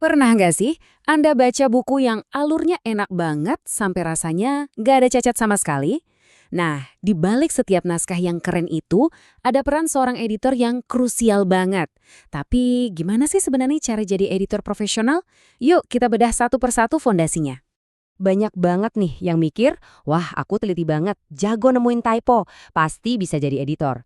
Pernah nggak sih Anda baca buku yang alurnya enak banget sampai rasanya nggak ada cacat sama sekali? Nah, di balik setiap naskah yang keren itu, ada peran seorang editor yang krusial banget. Tapi gimana sih sebenarnya cara jadi editor profesional? Yuk kita bedah satu persatu fondasinya. Banyak banget nih yang mikir, wah aku teliti banget, jago nemuin typo, pasti bisa jadi editor.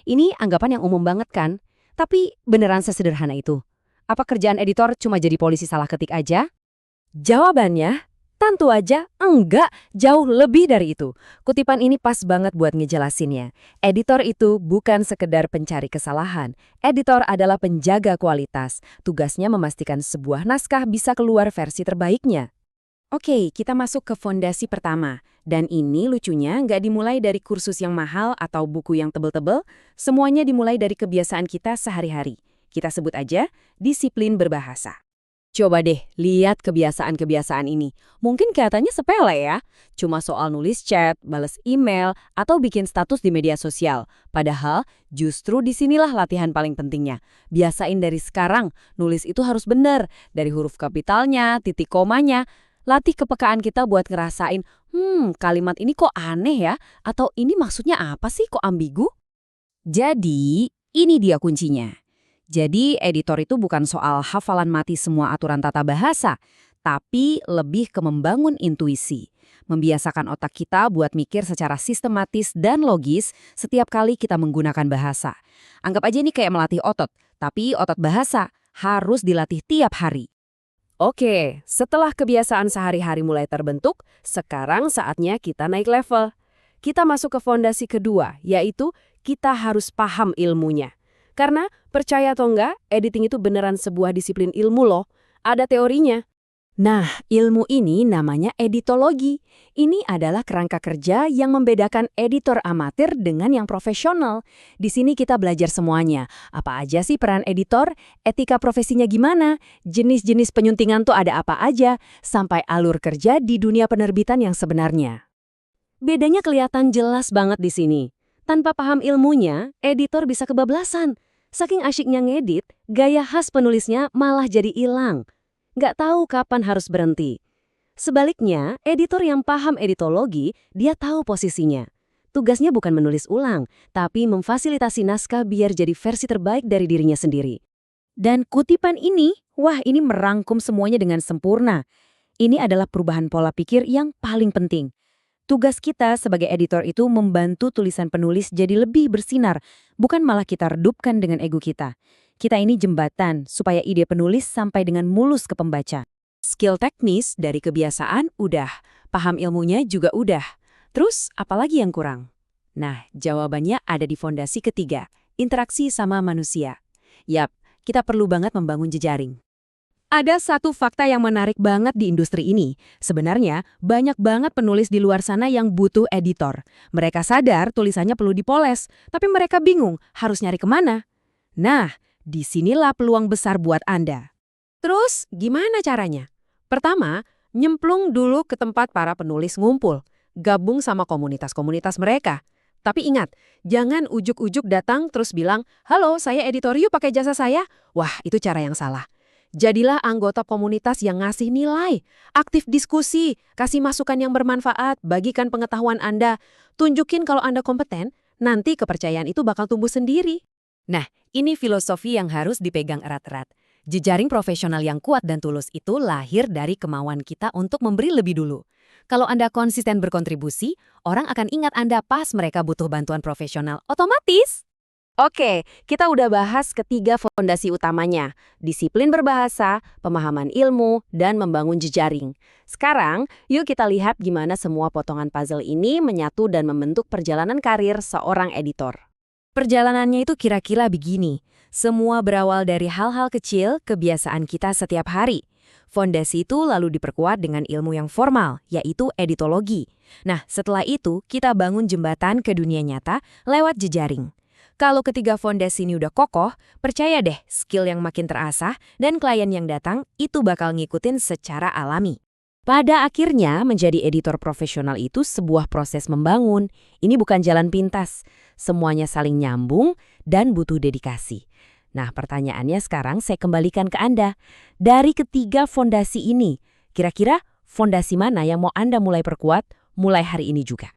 Ini anggapan yang umum banget kan? Tapi beneran sesederhana itu? Apa kerjaan editor cuma jadi polisi salah ketik aja? Jawabannya, tentu aja enggak, jauh lebih dari itu. Kutipan ini pas banget buat ngejelasinnya. Editor itu bukan sekedar pencari kesalahan. Editor adalah penjaga kualitas. Tugasnya memastikan sebuah naskah bisa keluar versi terbaiknya. Oke, kita masuk ke fondasi pertama. Dan ini lucunya nggak dimulai dari kursus yang mahal atau buku yang tebel-tebel, semuanya dimulai dari kebiasaan kita sehari-hari. Kita sebut aja disiplin berbahasa. Coba deh lihat kebiasaan-kebiasaan ini. Mungkin kelihatannya sepele ya, cuma soal nulis chat, bales email, atau bikin status di media sosial. Padahal justru disinilah latihan paling pentingnya. Biasain dari sekarang, nulis itu harus benar. Dari huruf kapitalnya, titik komanya. Latih kepekaan kita buat ngerasain, kalimat ini kok aneh ya? Atau ini maksudnya apa sih kok ambigu? Jadi, ini dia kuncinya. Jadi, editor itu bukan soal hafalan mati semua aturan tata bahasa, tapi lebih ke membangun intuisi. Membiasakan otak kita buat mikir secara sistematis dan logis setiap kali kita menggunakan bahasa. Anggap aja ini kayak melatih otot, tapi otot bahasa harus dilatih tiap hari. Oke, setelah kebiasaan sehari-hari mulai terbentuk, sekarang saatnya kita naik level. Kita masuk ke fondasi kedua, yaitu kita harus paham ilmunya. Karena, percaya atau enggak, editing itu beneran sebuah disiplin ilmu loh. Ada teorinya. Nah, ilmu ini namanya editologi. Ini adalah kerangka kerja yang membedakan editor amatir dengan yang profesional. Di sini kita belajar semuanya. Apa aja sih peran editor? Etika profesinya gimana? Jenis-jenis penyuntingan tuh ada apa aja? Sampai alur kerja di dunia penerbitan yang sebenarnya. Bedanya kelihatan jelas banget di sini. Tanpa paham ilmunya, editor bisa kebablasan. Saking asyiknya ngedit, gaya khas penulisnya malah jadi hilang. Nggak tahu kapan harus berhenti. Sebaliknya, editor yang paham editologi, dia tahu posisinya. Tugasnya bukan menulis ulang, tapi memfasilitasi naskah biar jadi versi terbaik dari dirinya sendiri. Dan kutipan ini, wah ini merangkum semuanya dengan sempurna. Ini adalah perubahan pola pikir yang paling penting. Tugas kita sebagai editor itu membantu tulisan penulis jadi lebih bersinar, bukan malah kita redupkan dengan ego kita. Kita ini jembatan supaya ide penulis sampai dengan mulus ke pembaca. Skill teknis dari kebiasaan udah, paham ilmunya juga udah. Terus, apalagi yang kurang? Nah, jawabannya ada di fondasi ketiga, interaksi sama manusia. Yap, kita perlu banget membangun jejaring. Ada satu fakta yang menarik banget di industri ini. Sebenarnya, banyak banget penulis di luar sana yang butuh editor. Mereka sadar tulisannya perlu dipoles, tapi mereka bingung harus nyari kemana. Nah, disinilah peluang besar buat Anda. Terus, gimana caranya? Pertama, nyemplung dulu ke tempat para penulis ngumpul. Gabung sama komunitas-komunitas mereka. Tapi ingat, jangan ujuk-ujuk datang terus bilang, "Halo, saya editor yuk pakai jasa saya." Wah, itu cara yang salah. Jadilah anggota komunitas yang ngasih nilai, aktif diskusi, kasih masukan yang bermanfaat, bagikan pengetahuan Anda, tunjukin kalau Anda kompeten, nanti kepercayaan itu bakal tumbuh sendiri. Nah, ini filosofi yang harus dipegang erat-erat. Jejaring profesional yang kuat dan tulus itu lahir dari kemauan kita untuk memberi lebih dulu. Kalau Anda konsisten berkontribusi, orang akan ingat Anda pas mereka butuh bantuan profesional otomatis. Oke, kita udah bahas ketiga fondasi utamanya, disiplin berbahasa, pemahaman ilmu, dan membangun jejaring. Sekarang, yuk kita lihat gimana semua potongan puzzle ini menyatu dan membentuk perjalanan karir seorang editor. Perjalanannya itu kira-kira begini, semua berawal dari hal-hal kecil kebiasaan kita setiap hari. Fondasi itu lalu diperkuat dengan ilmu yang formal, yaitu editologi. Nah, setelah itu kita bangun jembatan ke dunia nyata lewat jejaring. Kalau ketiga fondasi ini udah kokoh, percaya deh skill yang makin terasah dan klien yang datang itu bakal ngikutin secara alami. Pada akhirnya, menjadi editor profesional itu sebuah proses membangun. Ini bukan jalan pintas. Semuanya saling nyambung dan butuh dedikasi. Nah, pertanyaannya sekarang saya kembalikan ke Anda. Dari ketiga fondasi ini, kira-kira fondasi mana yang mau Anda mulai perkuat mulai hari ini juga?